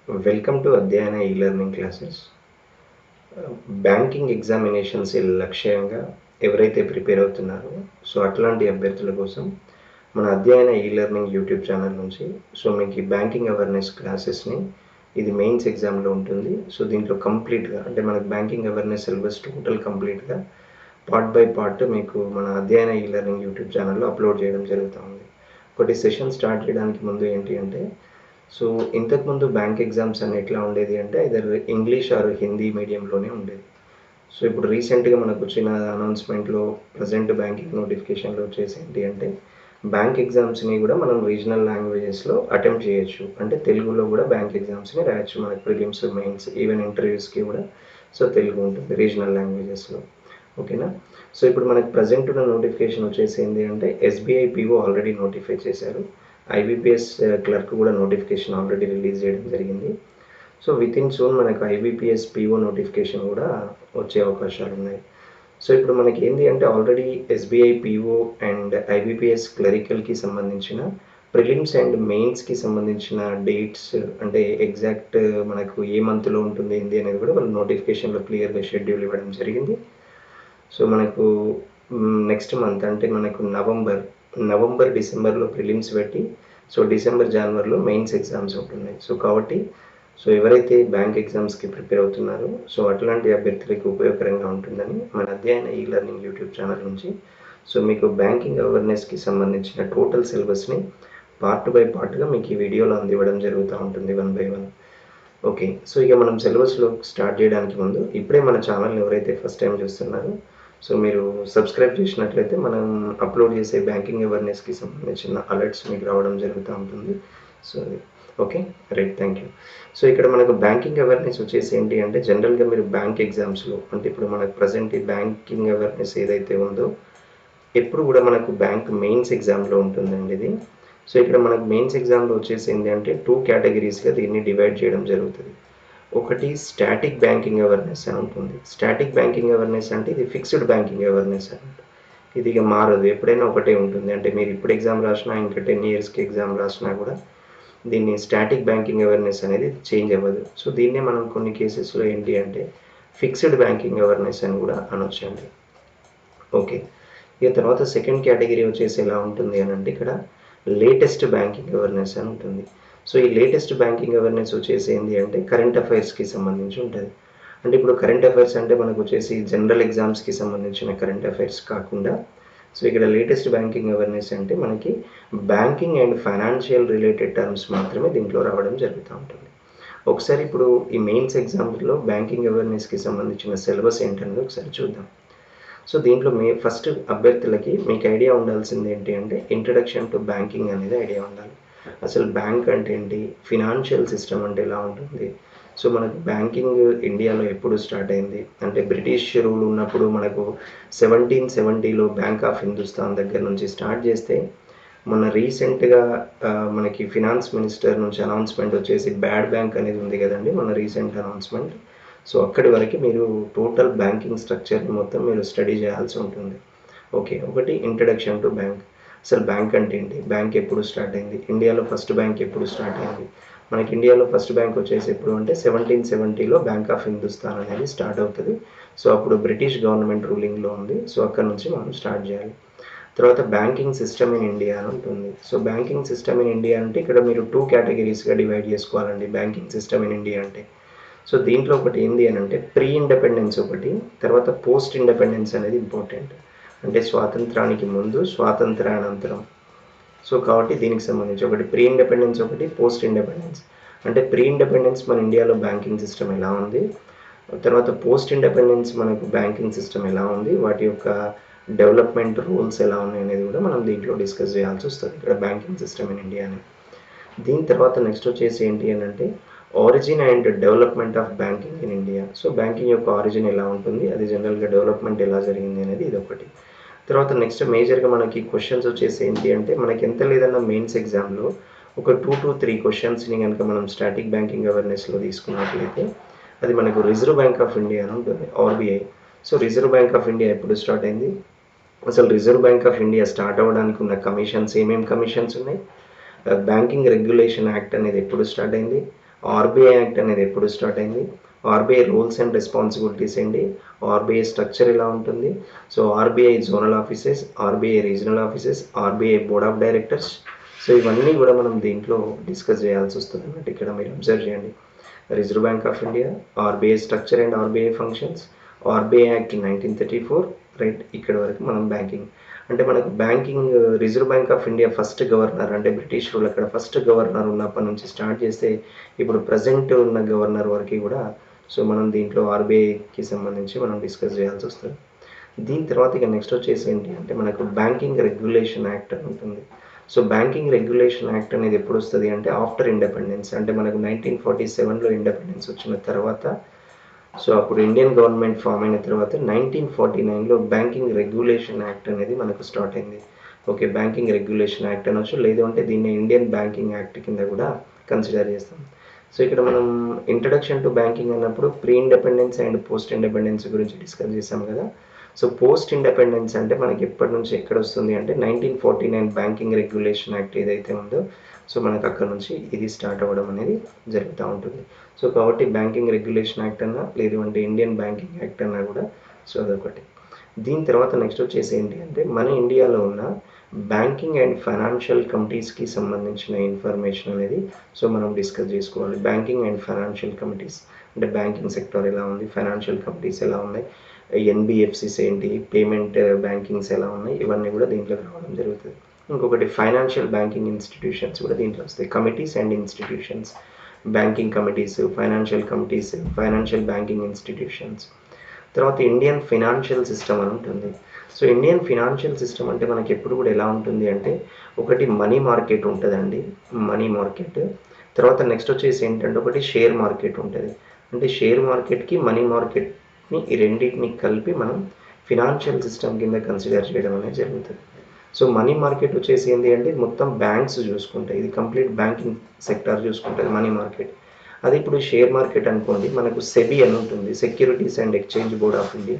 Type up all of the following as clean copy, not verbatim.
Welcome to Adhyayana e-learning classes. Banking examinations లక్ష్యంగా ఎవరైతే prepare అవుతున్నారో అట్లాంటి అభ్యర్థుల కోసం మన అధ్యయన ఈ-లెర్నింగ్ యూట్యూబ్ ఛానల్ నుంచి మీకు ఈ బ్యాంకింగ్ అవేర్నెస్ క్లాసెస్ని ఇది మెయిన్స్ ఎగ్జామ్లో ఉంటుంది. దీంట్లో కంప్లీట్గా అంటే మనకు బ్యాంకింగ్ అవేర్నెస్ సిలబస్ టోటల్ కంప్లీట్గా పార్ట్ బై పార్ట్ మీకు మన అధ్యయన ఈ-లెర్నింగ్ యూట్యూబ్ ఛానల్లో అప్లోడ్ చేయడం జరుగుతూ ఉంది. ఒకటి సెషన్ స్టార్ట్ చేయడానికి ముందు ఏంటి అంటే ఇంతకుముందు బ్యాంక్ ఎగ్జామ్స్ అన్ని ఎట్లా ఉండేది అంటే ఐదర్ ఇంగ్లీష్ ఆర్ హిందీ మీడియంలోనే ఉండేది. ఇప్పుడు రీసెంట్గా మనకు వచ్చిన అనౌన్స్మెంట్లో ప్రజెంట్ బ్యాంకింగ్ నోటిఫికేషన్లో వచ్చేసి ఏంటి అంటే బ్యాంక్ ఎగ్జామ్స్ని కూడా మనం రీజనల్ లాంగ్వేజెస్లో అటెంప్ట్ చేయొచ్చు. అంటే తెలుగులో కూడా బ్యాంక్ ఎగ్జామ్స్ని రాయొచ్చు. మనకు ప్రిలిమ్స్, మెయిన్స్, ఈవెన్ ఇంటర్వ్యూస్కి కూడా తెలుగు ఉంటుంది రీజనల్ లాంగ్వేజెస్లో. ఓకేనా? ఇప్పుడు మనకు ప్రజెంట్ ఉన్న నోటిఫికేషన్ వచ్చేసి ఏంటి అంటే ఎస్బీఐ పీఓ ఆల్రెడీ నోటిఫై చేశారు. ఐబీపీఎస్ క్లర్క్ కూడా నోటిఫికేషన్ ఆల్రెడీ రిలీజ్ చేయడం జరిగింది. విత్ ఇన్ సూన్ మనకు ఐబీపీఎస్ పీఓ నోటిఫికేషన్ కూడా వచ్చే అవకాశాలు ఉన్నాయి. ఇప్పుడు మనకి ఏంటి అంటే already SBI PO and IBPS క్లరికల్కి సంబంధించిన ప్రిలిమ్స్ అండ్ మెయిన్స్కి సంబంధించిన డేట్స్ అంటే ఎగ్జాక్ట్ మనకు ఏ మంత్లో ఉంటుంది ఏంటి అనేది కూడా వాళ్ళు నోటిఫికేషన్లో క్లియర్గా షెడ్యూల్ ఇవ్వడం జరిగింది. మనకు నెక్స్ట్ మంత్ అంటే మనకు నవంబర్ డిసెంబర్లో ప్రిలిమ్స్ పెట్టి డిసెంబర్ జనవరిలో మెయిన్స్ ఎగ్జామ్స్ ఉంటున్నాయి. కాబట్టి ఎవరైతే బ్యాంక్ ఎగ్జామ్స్కి ప్రిపేర్ అవుతున్నారో అట్లాంటి అభ్యర్థులకు ఉపయోగకరంగా ఉంటుందని మన అధ్యయన ఈ-లెర్నింగ్ యూట్యూబ్ ఛానల్ నుంచి మీకు బ్యాంకింగ్ అవేర్నెస్కి సంబంధించిన టోటల్ సిలబస్ని పార్ట్ బై పార్ట్గా మీకు ఈ వీడియోలో అందివ్వడం జరుగుతూ ఉంటుంది 1 by 1. ఓకే, ఇక మనం సిలబస్లో స్టార్ట్ చేయడానికి ముందు ఇప్పుడే మన ఛానల్ని ఎవరైతే ఫస్ట్ టైం చూస్తున్నారో మీరు సబ్స్క్రైబ్ చేసినట్లయితే మనం అప్లోడ్ చేసే బ్యాంకింగ్ అవేర్నెస్కి సంబంధించిన అలర్ట్స్ మీకు రావడం జరుగుతూ ఉంటుంది. Okay, right, thank you. ఇక్కడ మనకు బ్యాంకింగ్ అవేర్నెస్ వచ్చేసి ఏంటి అంటే జనరల్గా మీరు బ్యాంక్ ఎగ్జామ్స్లో అంటే ఇప్పుడు మనకు ప్రజెంట్ ఈ బ్యాంకింగ్ అవేర్నెస్ ఏదైతే ఉందో ఎప్పుడు కూడా మనకు బ్యాంక్ మెయిన్స్ ఎగ్జామ్లో ఉంటుందండి ఇది. ఇక్కడ మనకు మెయిన్స్ ఎగ్జామ్లో వచ్చేసి ఏంటి అంటే 2 కేటగిరీస్గా దీన్ని డివైడ్ చేయడం జరుగుతుంది. ఒకటి స్టాటిక్ బ్యాంకింగ్ అవేర్నెస్ అని ఉంటుంది. స్టాటిక్ బ్యాంకింగ్ అవేర్నెస్ అంటే ఇది ఫిక్స్డ్ బ్యాంకింగ్ అవేర్నెస్ అంట. ఇది ఇక మారదు, ఎప్పుడైనా ఒకటే ఉంటుంది. అంటే మీరు ఇప్పుడు ఎగ్జామ్ రాసినా ఇంకా 10 yearsకి ఎగ్జామ్ రాసినా కూడా దీన్ని స్టాటిక్ బ్యాంకింగ్ అవేర్నెస్ అనేది చేంజ్ అవ్వదు. దీన్నే మనం కొన్ని కేసెస్లో ఏంటి అంటే ఫిక్స్డ్ బ్యాంకింగ్ అవేర్నెస్ అని కూడా అనొచ్చండి. ఓకే, ఇక తర్వాత సెకండ్ కేటగిరీ వచ్చేసి ఎలా ఉంటుంది అని అంటే ఇక్కడ లేటెస్ట్ బ్యాంకింగ్ అవేర్నెస్ అని ఉంటుంది. ఈ లేటెస్ట్ బ్యాంకింగ్ అవేర్నెస్ వచ్చేసి ఏంటి అంటే కరెంట్ అఫైర్స్కి సంబంధించి ఉంటుంది. అంటే ఇప్పుడు కరెంట్ అఫైర్స్ అంటే మనకు వచ్చేసి జనరల్ ఎగ్జామ్స్కి సంబంధించిన కరెంట్ అఫైర్స్ కాకుండా ఇక్కడ లేటెస్ట్ బ్యాంకింగ్ అవేర్నెస్ అంటే మనకి banking and financial related terms మాత్రమే దీంట్లో రావడం జరుగుతూ ఉంటుంది. ఒకసారి ఇప్పుడు ఈ మెయిన్స్ ఎగ్జామ్లో బ్యాంకింగ్ అవేర్నెస్కి సంబంధించిన సిలబస్ ఏంటనేది ఒకసారి చూద్దాం. దీంట్లో ఫస్ట్ అభ్యర్థులకి మీకు ఐడియా ఉండాల్సింది ఏంటి అంటే ఇంట్రడక్షన్ టు బ్యాంకింగ్ అనేది ఐడియా ఉండాలి. అసలు బ్యాంక్ అంటే ఏంటి, ఫినాన్షియల్ సిస్టమ్ అంటే ఎలా ఉంటుంది, మనకు బ్యాంకింగ్ ఇండియాలో ఎప్పుడు స్టార్ట్ అయింది అంటే బ్రిటిష్ రూల్ ఉన్నప్పుడు మనకు 1770లో బ్యాంక్ ఆఫ్ హిందుస్థాన్ దగ్గర నుంచి స్టార్ట్ చేస్తే మొన్న రీసెంట్గా మనకి ఫినాన్స్ మినిస్టర్ నుంచి అనౌన్స్మెంట్ వచ్చేసి బ్యాడ్ బ్యాంక్ అనేది ఉంది కదండి, మన రీసెంట్ అనౌన్స్మెంట్. అక్కడి వరకు మీరు టోటల్ బ్యాంకింగ్ స్ట్రక్చర్ని మొత్తం మీరు స్టడీ చేయాల్సి ఉంటుంది. ఓకే, ఒకటి ఇంట్రడక్షన్ టు బ్యాంక్. అసలు బ్యాంక్ అంటే ఏంటి, బ్యాంక్ ఎప్పుడు స్టార్ట్ అయింది, ఇండియాలో ఫస్ట్ బ్యాంక్ ఎప్పుడు స్టార్ట్ అయింది. మనకి ఇండియాలో ఫస్ట్ బ్యాంక్ వచ్చేసి ఎప్పుడు అంటే 1770లో బ్యాంక్ ఆఫ్ హిందుస్థాన్ అనేది స్టార్ట్ అవుతుంది. అప్పుడు బ్రిటిష్ గవర్నమెంట్ రూలింగ్లో ఉంది. అక్కడ నుంచి మనం స్టార్ట్ చేయాలి. తర్వాత బ్యాంకింగ్ సిస్టమ్ ఇన్ ఇండియా అని ఉంటుంది. బ్యాంకింగ్ సిస్టమ్ ఇన్ ఇండియా అంటే ఇక్కడ మీరు 2 కేటగిరీస్గా డివైడ్ చేసుకోవాలండి బ్యాంకింగ్ సిస్టమ్ ఇన్ ఇండియా అంటే. దీంట్లో ఒకటి ఏంటి అని అంటే ప్రీ ఇండిపెండెన్స్ ఒకటి, తర్వాత పోస్ట్ ఇండిపెండెన్స్ అనేది ఇంపార్టెంట్. అంటే స్వాతంత్రానికి ముందు, స్వాతంత్రానంతరం. కాబట్టి దీనికి సంబంధించి ఒకటి ప్రీ ఇండిపెండెన్స్, ఒకటి పోస్ట్ ఇండిపెండెన్స్. అంటే ప్రీ ఇండిపెండెన్స్ మన ఇండియాలో బ్యాంకింగ్ సిస్టమ్ ఎలా ఉంది, తర్వాత పోస్ట్ ఇండిపెండెన్స్ మనకు బ్యాంకింగ్ సిస్టమ్ ఎలా ఉంది, వాటి యొక్క డెవలప్మెంట్ రూల్స్ ఎలా ఉన్నాయి అనేది కూడా మనం దీంట్లో డిస్కస్ చేయాల్సి వస్తుంది ఇక్కడ బ్యాంకింగ్ సిస్టమ్ ఇన్ ఇండియా అని. దీని తర్వాత నెక్స్ట్ వచ్చేసి ఏంటి అని అంటే origin and development of banking in India. Banking యొక్క ఆరిజిన్ ఎలా ఉంటుంది, అది జనరల్గా డెవలప్మెంట్ ఎలా జరిగింది అనేది ఇది ఒకటి. తర్వాత నెక్స్ట్ మేజర్గా మనకి క్వశ్చన్స్ వచ్చేసి ఏంటి అంటే మనకి ఎంత లేదన్నా మెయిన్స్ ఎగ్జామ్లో ఒక 2 to 3 క్వశ్చన్స్ని కనుక మనం స్టాటిక్ బ్యాంకింగ్ అవేర్నెస్లో తీసుకున్నట్లయితే అది మనకు రిజర్వ్ బ్యాంక్ ఆఫ్ ఇండియా అని ఉంటుంది, RBI. Reserve bank of India ఎప్పుడు స్టార్ట్ అయింది, అసలు reserve bank of India start అవ్వడానికి ఉన్న కమిషన్స్ ఏమేమి కమిషన్స్ ఉన్నాయి, బ్యాంకింగ్ రెగ్యులేషన్ యాక్ట్ అనేది ఎప్పుడు స్టార్ట్ అయింది, ఆర్బీఐ యాక్ట్ అనేది ఎప్పుడు స్టార్ట్ అయింది, ఆర్బీఐ రూల్స్ అండ్ రెస్పాన్సిబిలిటీస్ ఏంటి, ఆర్బీఐ స్ట్రక్చర్ ఎలా ఉంటుంది, so RBI zonal offices, RBI regional offices, RBI board of directors. So ఇవన్నీ కూడా మనం దీంట్లో డిస్కస్ చేయాల్సి వస్తుంది అన్నట్టు. ఇక్కడ మీరు అబ్జర్వ్ చేయండి, reserve bank of India, RBI structure and RBI functions, RBI act 1934, right. ఇక్కడ వరకు మనం బ్యాంకింగ్ అంటే మనకు banking, reserve bank of India first governor అంటే బ్రిటిష్ రూల్ అక్కడ ఫస్ట్ గవర్నర్ ఉన్నప్పటి నుంచి స్టార్ట్ చేస్తే ఇప్పుడు ప్రజెంట్ ఉన్న గవర్నర్ వరకు కూడా సో మనం దీంట్లో ఆర్బీఐకి సంబంధించి మనం డిస్కస్ చేయాల్సి వస్తుంది. దీని తర్వాత ఇక నెక్స్ట్ వచ్చేసి ఏంటి అంటే మనకు బ్యాంకింగ్ రెగ్యులేషన్ యాక్ట్ అని ఉంటుంది. సో బ్యాంకింగ్ రెగ్యులేషన్ యాక్ట్ అనేది ఎప్పుడు వస్తుంది అంటే ఆఫ్టర్ ఇండిపెండెన్స్, అంటే మనకు 1947లో ఇండిపెండెన్స్ వచ్చిన తర్వాత, సో అప్పుడు ఇండియన్ గవర్నమెంట్ ఫామ్ అయిన తర్వాత 1949లో బ్యాంకింగ్ రెగ్యులేషన్ యాక్ట్ అనేది మనకు స్టార్ట్ అయింది. ఓకే, బ్యాంకింగ్ రెగ్యులేషన్ యాక్ట్ అనొచ్చు, లేదు అంటే దీన్ని ఇండియన్ బ్యాంకింగ్ యాక్ట్ కింద కూడా కన్సిడర్ చేస్తాం. సో ఇక్కడ మనం ఇంట్రడక్షన్ టు బ్యాంకింగ్ అన్నప్పుడు pre independence and post independence గురించి డిస్కస్ చేసాం కదా. సో పోస్ట్ ఇండిపెండెన్స్ అంటే మనకి ఎప్పటి నుంచి ఎక్కడ వస్తుంది అంటే 1949 బ్యాంకింగ్ రెగ్యులేషన్ యాక్ట్ ఏదైతే ఉందో సో మనకు అక్కడ నుంచి ఇది స్టార్ట్ అవ్వడం అనేది జరుగుతూ ఉంటుంది. సో కాబట్టి బ్యాంకింగ్ రెగ్యులేషన్ యాక్ట్ అన్నా లేదు అంటే ఇండియన్ బ్యాంకింగ్ యాక్ట్ అన్నా కూడా సో అదొకటి. దీని తర్వాత నెక్స్ట్ వచ్చేసి ఏంటి అంటే మన ఇండియాలో ఉన్న బ్యాంకింగ్ అండ్ ఫైనాన్షియల్ కమిటీస్కి సంబంధించిన ఇన్ఫర్మేషన్ అనేది సో మనం డిస్కస్ చేసుకోవాలి. బ్యాంకింగ్ అండ్ ఫైనాన్షియల్ కమిటీస్ అంటే బ్యాంకింగ్ సెక్టర్ ఎలా ఉంది, ఫైనాన్షియల్ కమిటీస్ ఎలా ఉన్నాయి, ఎన్బిఎఫ్సిస్ ఏంటి, పేమెంట్ బ్యాంకింగ్స్ ఎలా ఉన్నాయి, ఇవన్నీ కూడా దీంట్లోకి రావడం జరుగుతుంది. ఇంకొకటి ఫైనాన్షియల్ బ్యాంకింగ్ ఇన్స్టిట్యూషన్స్ కూడా దీంట్లో వస్తాయి. Committees and institutions, banking committees, financial committees, financial banking institutions. తర్వాత ఇండియన్ ఫినాన్షియల్ సిస్టమ్ అని ఉంటుంది. సో ఇండియన్ ఫినాన్షియల్ సిస్టమ్ అంటే మనకి ఎప్పుడు కూడా ఎలా ఉంటుంది అంటే ఒకటి మనీ మార్కెట్ ఉంటుందండి, మనీ మార్కెట్. తర్వాత నెక్స్ట్ వచ్చేసి ఏంటంటే ఒకటి షేర్ మార్కెట్ ఉంటుంది. అంటే షేర్ మార్కెట్కి మనీ మార్కెట్ని ఈ రెండింటిని కలిపి మనం ఫినాన్షియల్ సిస్టమ్ కింద కన్సిడర్ చేయడం అనేది జరుగుతుంది. సో మనీ మార్కెట్ వచ్చేసి ఏంటి అంటే మొత్తం బ్యాంక్స్ చూసుకుంటాయి, ఇది కంప్లీట్ బ్యాంకింగ్ సెక్టార్ చూసుకుంటుంది మనీ మార్కెట్. అది ఇప్పుడు షేర్ మార్కెట్ అనుకోండి, మనకు సెబీ అని ఉంటుంది, securities and exchange board of India.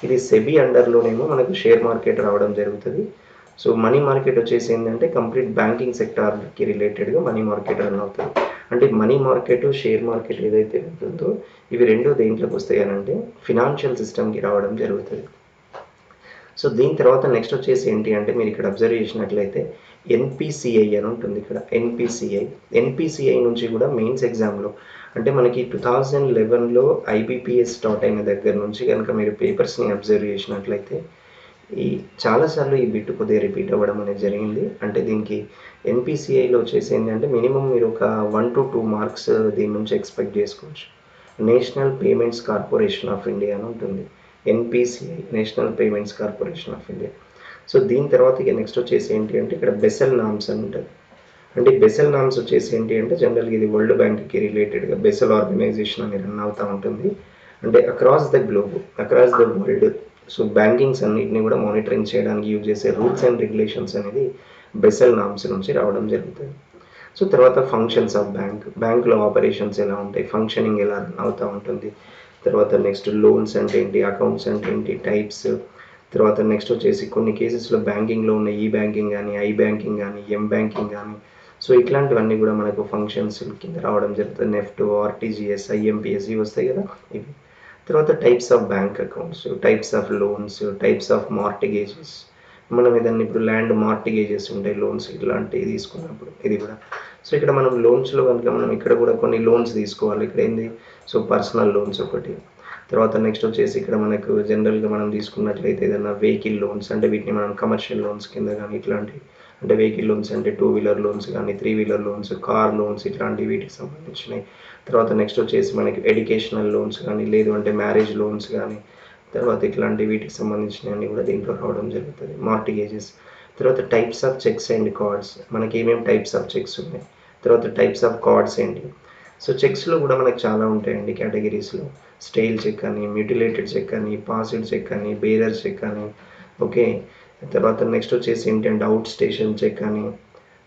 ఇది సెబీ అండర్లోనేమో మనకు షేర్ మార్కెట్ రావడం జరుగుతుంది. సో మనీ మార్కెట్ వచ్చేసి ఏంటంటే కంప్లీట్ బ్యాంకింగ్ సెక్టార్కి రిలేటెడ్గా మనీ మార్కెట్ రన్ అవుతుంది. అంటే మనీ మార్కెట్, షేర్ మార్కెట్ ఏదైతే ఉంటుందో ఇవి రెండు దేంట్లోకి వస్తాయి అని అంటే ఫినాన్షియల్ సిస్టమ్కి రావడం జరుగుతుంది. సో దీని తర్వాత నెక్స్ట్ వచ్చేసి ఏంటి అంటే మీరు ఇక్కడ అబ్జర్వ్ చేసినట్లయితే ఎన్పిసిఐ అని ఉంటుంది. ఇక్కడ ఎన్పిసిఐ నుంచి కూడా మెయిన్స్ ఎగ్జామ్లో అంటే మనకి 2011లో ఐబిపిఎస్ స్టార్ట్ అయిన దగ్గర నుంచి కనుక మీరు పేపర్స్ని అబ్జర్వ్ చేసినట్లయితే ఈ చాలాసార్లు ఈ బిట్ కొద్దిగా రిపీట్ అవ్వడం అనేది జరిగింది. అంటే దీనికి ఎన్పిసిఐలో వచ్చేసి ఏంటంటే మినిమం మీరు ఒక 1 to 2 మార్క్స్ దీని నుంచి ఎక్స్పెక్ట్ చేసుకోవచ్చు. National payments corporation of India అని ఉంటుంది, NPCI, national payments corporation of India. So దీని తర్వాత ఇక నెక్స్ట్ వచ్చేసి ఏంటి అంటే ఇక్కడ బెసెల్ నామ్స్ అని ఉంటుంది. అంటే బెసెల్ నామ్స్ వచ్చేసి ఏంటి అంటే జనరల్గా ఇది వరల్డ్ బ్యాంక్కి రిలేటెడ్గా బెసెల్ ఆర్గనైజేషన్ అని రన్ అవుతూ ఉంటుంది. అంటే across the globe, across the world so bankings అన్నిటిని కూడా మానిటరింగ్ చేయడానికి యూజ్ చేసే రూల్స్ అండ్ రెగ్యులేషన్స్ అనేది బెసెల్ నామ్స్ నుంచి రావడం జరుగుతుంది. సో తర్వాత ఫంక్షన్స్ ఆఫ్ బ్యాంక్లో ఆపరేషన్స్ ఎలా ఉంటాయి, ఫంక్షనింగ్ ఎలా రన్ అవుతూ ఉంటుంది. తర్వాత నెక్స్ట్ లోన్స్ అంటే ఏంటి, అకౌంట్స్ అంటే ఏంటి, టైప్స్. తర్వాత నెక్స్ట్ వచ్చేసి కొన్ని కేసెస్లో బ్యాంకింగ్లో ఉన్న ఈ బ్యాంకింగ్ కానీ, ఐ బ్యాంకింగ్ కానీ, ఎం బ్యాంకింగ్ కానీ, సో ఇట్లాంటివన్నీ కూడా మనకు ఫంక్షన్స్ కింద రావడం జరుగుతుంది. నెఫ్ట్, ఆర్టీజీఎస్, ఐఎంపిఎస్ ఇవి వస్తాయి కదా ఇవి. తర్వాత types of bank accounts, types of loans, types of mortgages. మనం ఏదన్నా ఇప్పుడు ల్యాండ్ మార్టిగేజెస్ ఉంటాయి, లోన్స్ ఇట్లాంటివి తీసుకున్నప్పుడు ఇది కూడా. సో ఇక్కడ మనం లోన్స్లో కనుక మనం ఇక్కడ కూడా కొన్ని లోన్స్ తీసుకోవాలి. ఇక్కడ ఏంది, సో పర్సనల్ లోన్స్ ఒకటి. తర్వాత నెక్స్ట్ వచ్చేసి ఇక్కడ మనకు జనరల్గా మనం తీసుకున్నట్లయితే ఏదైనా వెహికల్ లోన్స్ అంటే వీటిని మనం కమర్షియల్ లోన్స్ కింద కానీ ఇట్లాంటివి, అంటే వెహికల్ లోన్స్ అంటే 2 వీలర్ లోన్స్ కానీ, 3 వీలర్ లోన్స్, కార్ లోన్స్ ఇట్లాంటివి వీటికి సంబంధించినవి. తర్వాత నెక్స్ట్ వచ్చేసి మనకి ఎడ్యుకేషనల్ లోన్స్ కానీ, లేదు అంటే మ్యారేజ్ లోన్స్ కానీ, తర్వాత ఇట్లాంటి వీటికి సంబంధించినవన్నీ కూడా దీంట్లో రావడం జరుగుతుంది, మార్టిగేజెస్. తర్వాత types of checks and cards, మనకి ఏమేమి టైప్స్ ఆఫ్ చెక్స్ ఉన్నాయి. తర్వాత టైప్స్ ఆఫ్ కార్డ్స్ ఏంటి. సో చెక్స్లో కూడా మనకు చాలా ఉంటాయండి కేటగిరీస్లో, స్టైల్ చెక్ అని, మ్యూటిలేటెడ్ చెక్ అని, పాస్డ్ చెక్ అని, బేరర్ చెక్ అని. ఓకే, తర్వాత నెక్స్ట్ వచ్చేసి ఏంటంటే అవుట్ స్టేషన్ చెక్ అని,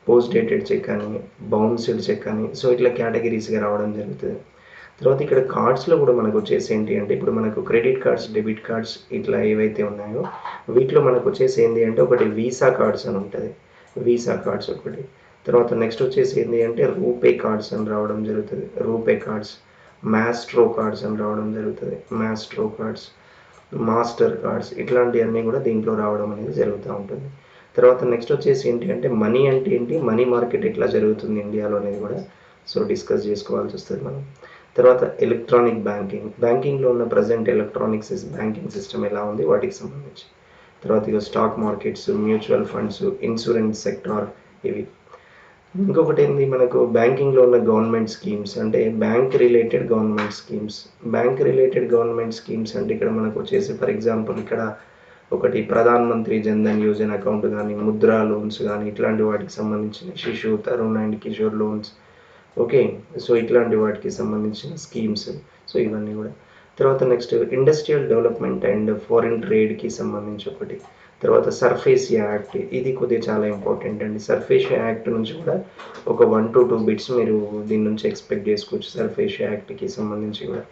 పోస్ట్ డేటెడ్ చెక్ అని, బౌన్స్డ్ చెక్ అని, సో ఇట్లా కేటగిరీస్గా రావడం జరుగుతుంది. తర్వాత ఇక్కడ కార్డ్స్లో కూడా మనకు వచ్చేసి ఏంటి అంటే ఇప్పుడు మనకు క్రెడిట్ కార్డ్స్, డెబిట్ కార్డ్స్ ఇట్లా ఏవైతే ఉన్నాయో వీటిలో మనకు వచ్చేసి ఏంటి అంటే ఒకటి వీసా కార్డ్స్ అని ఉంటుంది, వీసా కార్డ్స్ ఒకటి. తర్వాత నెక్స్ట్ వచ్చేసి ఏంటి అంటే రూపే కార్డ్స్ అని రావడం జరుగుతుంది. రూపే కార్డ్స్, మాస్ట్రో కార్డ్స్ అని రావడం జరుగుతుంది. మాస్ట్రో కార్డ్స్, మాస్టర్ కార్డ్స్, ఇట్లాంటివన్నీ కూడా దీంట్లో రావడం అనేది జరుగుతూ ఉంటుంది. తర్వాత నెక్స్ట్ వచ్చేసి ఏంటి అంటే మనీ అంటే ఏంటి, మనీ మార్కెట్ ఎట్లా జరుగుతుంది ఇండియాలో అనేది కూడా సో డిస్కస్ చేసుకోవాల్సి వస్తుంది మనం. తర్వాత ఎలక్ట్రానిక్ బ్యాంకింగ్, బ్యాంకింగ్లో ఉన్న ప్రజెంట్ ఎలక్ట్రానిక్స్ బ్యాంకింగ్ సిస్టమ్ ఎలా ఉంది వాటికి సంబంధించి. తర్వాత ఇక stock markets, mutual funds, insurance sector, ఇవి. ఇంకొకటి ఏంది మనకు బ్యాంకింగ్లో ఉన్న గవర్నమెంట్ స్కీమ్స్ అంటే bank related government schemes. Bank related government schemes అంటే ఇక్కడ మనకు వచ్చేసి ఫర్ ఎగ్జాంపుల్ ఇక్కడ ఒకటి ప్రధాన్ మంత్రి జన్ధన్ యోజన అకౌంట్ కానీ, ముద్రా లోన్స్ కానీ, ఇట్లాంటి వాటికి సంబంధించిన Shishu, Tarun and Kishore loans, okay. So ఇట్లాంటి వాటికి సంబంధించిన స్కీమ్స్, సో ఇవన్నీ కూడా. తర్వాత next industrial development and foreign ట్రేడ్కి సంబంధించి ఒకటి. తర్వాత సర్ఫేసియా యాక్ట్, ఇది కొద్దిగా చాలా ఇంపార్టెంట్ అండి. సర్ఫేసియా యాక్ట్ నుంచి కూడా ఒక 1 to 2 బిట్స్ మీరు దీని నుంచి ఎక్స్పెక్ట్ చేసుకోవచ్చు సర్ఫేసియా యాక్ట్కి సంబంధించి కూడా.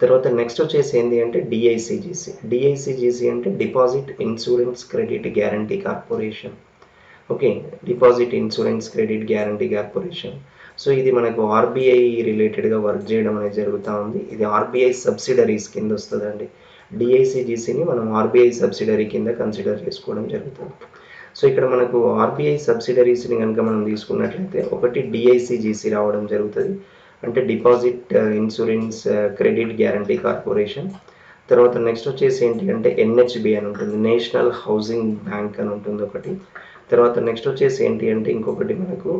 తర్వాత నెక్స్ట్ వచ్చేసి ఏంటి అంటే డిఐసిజిసి. డిఐసిజిసి అంటే deposit insurance credit guarantee corporation, okay. Deposit insurance credit guarantee corporation. So ఇది మనకు ఆర్బీఐ రిలేటెడ్గా వర్క్ చేయడం అనేది జరుగుతూ ఉంది. ఇది ఆర్బీఐ సబ్సిడరీస్ కింద వస్తుందండి. డిఐసిజిసిని మనం ఆర్బీఐ సబ్సిడరీ కింద కన్సిడర్ చేసుకోవడం జరుగుతుంది. సో ఇక్కడ మనకు ఆర్బీఐ సబ్సిడరీస్ని కనుక మనం తీసుకున్నట్లయితే ఒకటి డిఐసిజిసి రావడం జరుగుతుంది, అంటే deposit insurance credit guarantee corporation. తర్వాత నెక్స్ట్ వచ్చేసి ఏంటి అంటే ఎన్హెచ్బి అని ఉంటుంది, నేషనల్ హౌసింగ్ బ్యాంక్ అని ఉంటుంది ఒకటి. తర్వాత నెక్స్ట్ వచ్చేసి ఏంటి అంటే ఇంకొకటి మనకు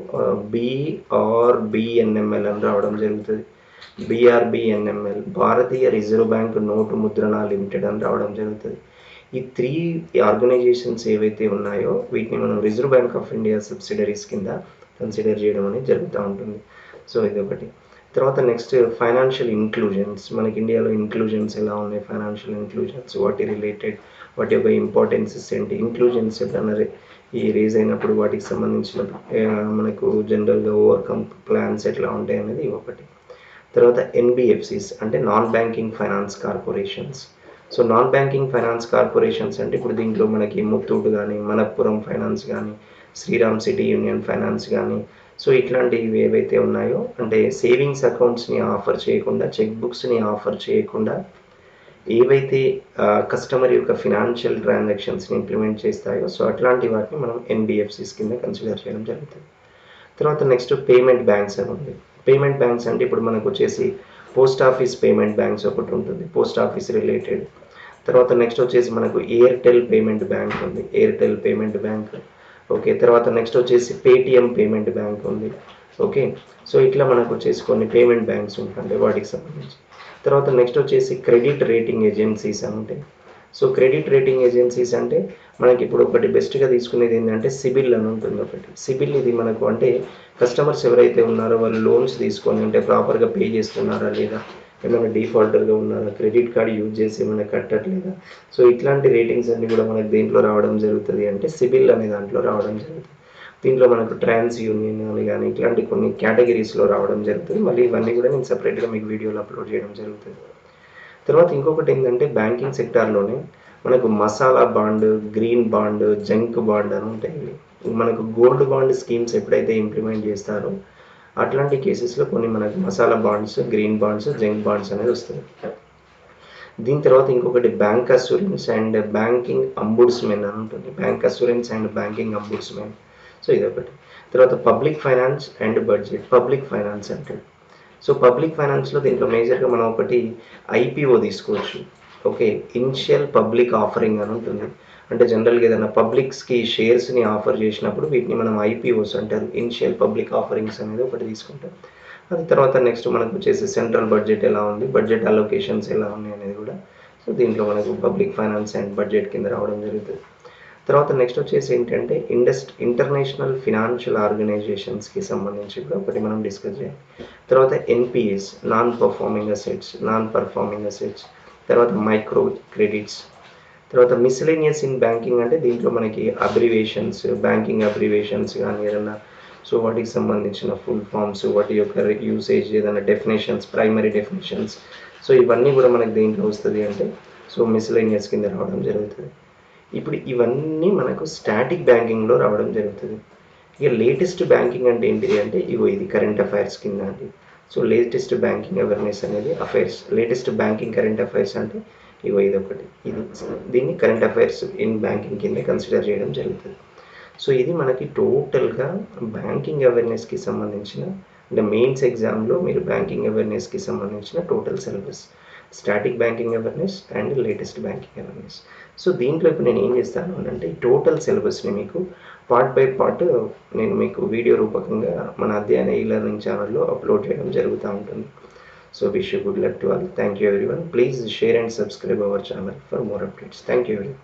బీఆర్బిఎన్ఎంఎల్ అని రావడం జరుగుతుంది. బీఆర్బిఎన్ఎంఎల్, భారతీయ రిజర్వ్ బ్యాంక్ నోటు ముద్రణ లిమిటెడ్ అని రావడం జరుగుతుంది. ఈ 3 ఆర్గనైజేషన్స్ ఏవైతే ఉన్నాయో వీటిని మనం reserve bank of India subsidiaries కింద కన్సిడర్ చేయడం అనేది జరుగుతూ ఉంటుంది. సో ఇది ఒకటి. తర్వాత నెక్స్ట్ ఫైనాన్షియల్ ఇంక్లూజన్స్, మనకి ఇండియాలో ఇంక్లూజన్స్ ఎలా ఉన్నాయి, ఫైనాన్షియల్ ఇంక్లూజన్స్, వాటి రిలేటెడ్, వాటి యొక్క ఇంపార్టెన్సెస్ ఏంటి, ఇంక్లూజన్స్ ఎప్పుడన్నా ఈ రేజ్ అయినప్పుడు వాటికి సంబంధించిన మనకు జనరల్గా ఓవర్కమ్ ప్లాన్స్ ఎట్లా ఉంటాయి అనేది ఒకటి. తర్వాత ఎన్బిఎఫ్సిస్ అంటే non banking finance corporations. So non banking finance corporations అంటే ఇప్పుడు దీంట్లో మనకి ముత్తూట్ కానీ, మనప్పురం ఫైనాన్స్ కానీ, శ్రీరామ్ సిటీ యూనియన్ ఫైనాన్స్ కానీ, సో ఇట్లాంటివి ఏవైతే ఉన్నాయో అంటే సేవింగ్స్ అకౌంట్స్ని ఆఫర్ చేయకుండా, చెక్ బుక్స్ని ఆఫర్ చేయకుండా ఏవైతే కస్టమర్ యొక్క ఫినాన్షియల్ ట్రాన్సాక్షన్స్ని ఇంప్లిమెంట్ చేస్తాయో సో అట్లాంటి వాటిని మనం ఎన్బిఎఫ్సిస్ కింద కన్సిడర్ చేయడం జరుగుతుంది. తర్వాత నెక్స్ట్ పేమెంట్ బ్యాంక్స్ అని ఉంది. పేమెంట్ బ్యాంక్స్ అంటే ఇప్పుడు మనకు వచ్చేసి పోస్ట్ ఆఫీస్ పేమెంట్ బ్యాంక్స్ ఒకటి ఉంటుంది, పోస్ట్ ఆఫీస్ రిలేటెడ్. తర్వాత నెక్స్ట్ వచ్చేసి మనకు ఎయిర్టెల్ పేమెంట్ బ్యాంక్ ఉంది, ఎయిర్టెల్ పేమెంట్ బ్యాంక్, ఓకే. తర్వాత నెక్స్ట్ వచ్చేసి పేటిఎం పేమెంట్ బ్యాంక్ ఉంది, ఓకే. సో ఇట్లా మనకు వచ్చేసి కొన్ని పేమెంట్ బ్యాంక్స్ ఉంటాయి వాటికి సంబంధించి. తర్వాత నెక్స్ట్ వచ్చేసి క్రెడిట్ రేటింగ్ ఏజెన్సీస్ అని ఉంటాయి. సో క్రెడిట్ రేటింగ్ ఏజెన్సీస్ అంటే మనకి ఇప్పుడు ఒకటి బెస్ట్గా తీసుకునేది ఏంటంటే సిబిల్ అని ఉంటుంది ఒకటి. సిబిల్ ఇది మనకు అంటే కస్టమర్స్ ఎవరైతే ఉన్నారో వాళ్ళు లోన్స్ తీసుకొని అంటే ప్రాపర్గా పే చేస్తున్నారా లేదా, ఏమైనా డిఫాల్టర్గా ఉన్నారా, క్రెడిట్ కార్డ్ యూజ్ చేసి ఏమైనా కట్టట్లేదా, సో ఇట్లాంటి రేటింగ్స్ అన్ని కూడా మనకు దేంట్లో రావడం జరుగుతుంది అంటే సిబిల్ అనే దాంట్లో రావడం జరుగుతుంది. దీంట్లో మనకు ట్రాన్స్ యూనియన్ అని కానీ ఇట్లాంటి కొన్ని కేటగిరీస్లో రావడం జరుగుతుంది. మళ్ళీ ఇవన్నీ కూడా నేను సపరేట్గా మీకు వీడియోలో అప్లోడ్ చేయడం జరుగుతుంది. తర్వాత ఇంకొకటి ఏంటంటే బ్యాంకింగ్ సెక్టార్లోనే మనకు masala bond, green bond, junk bond అని ఉంటాయి. మనకు గోల్డ్ బాండ్ స్కీమ్స్ ఎప్పుడైతే ఇంప్లిమెంట్ చేస్తారో అట్లాంటి కేసెస్లో కొన్ని మనకు masala bonds, green bonds, junk bonds అనేది వస్తుంది. దీని తర్వాత ఇంకొకటి bank assurance and banking ombudsmen అని ఉంటుంది, bank assurance and banking ombudsmen. So ఇదొకటి. తర్వాత public finance and budget, public finance అంటే సో పబ్లిక్ ఫైనాన్స్లో దీంట్లో మేజర్గా మనం ఒకటి ఐపీఓ తీసుకోవచ్చు, ఓకే. ఇనిషియల్ పబ్లిక్ ఆఫరింగ్ అని ఉంటుంది, అంటే జనరల్గా ఏదైనా పబ్లిక్స్కి షేర్స్ని ఆఫర్ చేసినప్పుడు వీటిని మనం ఐపీఓస్ అంటారు, ఇనిషియల్ పబ్లిక్ ఆఫరింగ్స్ అనేది ఒకటి తీసుకుంటాం. అది తర్వాత నెక్స్ట్ మనకు వచ్చేసి సెంట్రల్ బడ్జెట్ ఎలా ఉంది, బడ్జెట్ అలొకేషన్స్ ఎలా ఉన్నాయి అనేది కూడా సో దీంట్లో మనకు పబ్లిక్ ఫైనాన్స్ అండ్ బడ్జెట్ కింద రావడం జరుగుతుంది. తర్వాత నెక్స్ట్ వచ్చేసి ఏంటంటే ఇంటర్నేషనల్ ఫినాన్షియల్ ఆర్గనైజేషన్స్కి సంబంధించి కూడా ఒకటి మనం డిస్కస్ చేయాలి. తర్వాత ఎన్పిఎస్, నాన్ పర్ఫార్మింగ్ అసెట్స్, తర్వాత మైక్రో క్రెడిట్స్. తర్వాత మిస్లేనియస్ ఇన్ బ్యాంకింగ్ అంటే దీంట్లో మనకి అబ్రివేషన్స్, బ్యాంకింగ్ అబ్రివేషన్స్ కానీ ఏదైనా సో వాటికి సంబంధించిన ఫుల్ ఫామ్స్, వాటి యొక్క యూసేజ్, ఏదైనా డెఫినేషన్స్, ప్రైమరీ డెఫినేషన్స్, సో ఇవన్నీ కూడా మనకి దేంట్లో వస్తుంది అంటే సో మిస్లేనియస్ కింద రావడం జరుగుతుంది. ఇప్పుడు ఇవన్నీ మనకు స్టాటిక్ బ్యాంకింగ్లో రావడం జరుగుతుంది. ఇక లేటెస్ట్ బ్యాంకింగ్ అంటే ఏంటిది అంటే ఇగో ఇది కరెంట్ అఫైర్స్ కింద అండి. సో లేటెస్ట్ బ్యాంకింగ్ అవేర్నెస్ అనేది affairs, latest banking current affairs అంటే ఇగో ఇది ఒకటి, దీన్ని కరెంట్ అఫైర్స్ ఇన్ బ్యాంకింగ్ కింద కన్సిడర్ చేయడం జరుగుతుంది. సో ఇది మనకి టోటల్గా బ్యాంకింగ్ అవేర్నెస్కి సంబంధించిన, అంటే మెయిన్స్ ఎగ్జామ్లో మీరు బ్యాంకింగ్ అవేర్నెస్కి సంబంధించిన total syllabus, static banking awareness and latest banking awareness. So దీంట్లో ఇప్పుడు నేను ఏం చేస్తాను అంటే ఈ టోటల్ సిలబస్ని మీకు పార్ట్ బై పార్ట్ నేను మీకు వీడియో రూపకంగా మన అధ్యయన ఈ లెర్నింగ్ ఛానల్లో అప్లోడ్ చేయడం జరుగుతూ ఉంటుంది. So wish you good luck to all. Thank you everyone. Please share and subscribe our channel for more updates. Thank you everyone.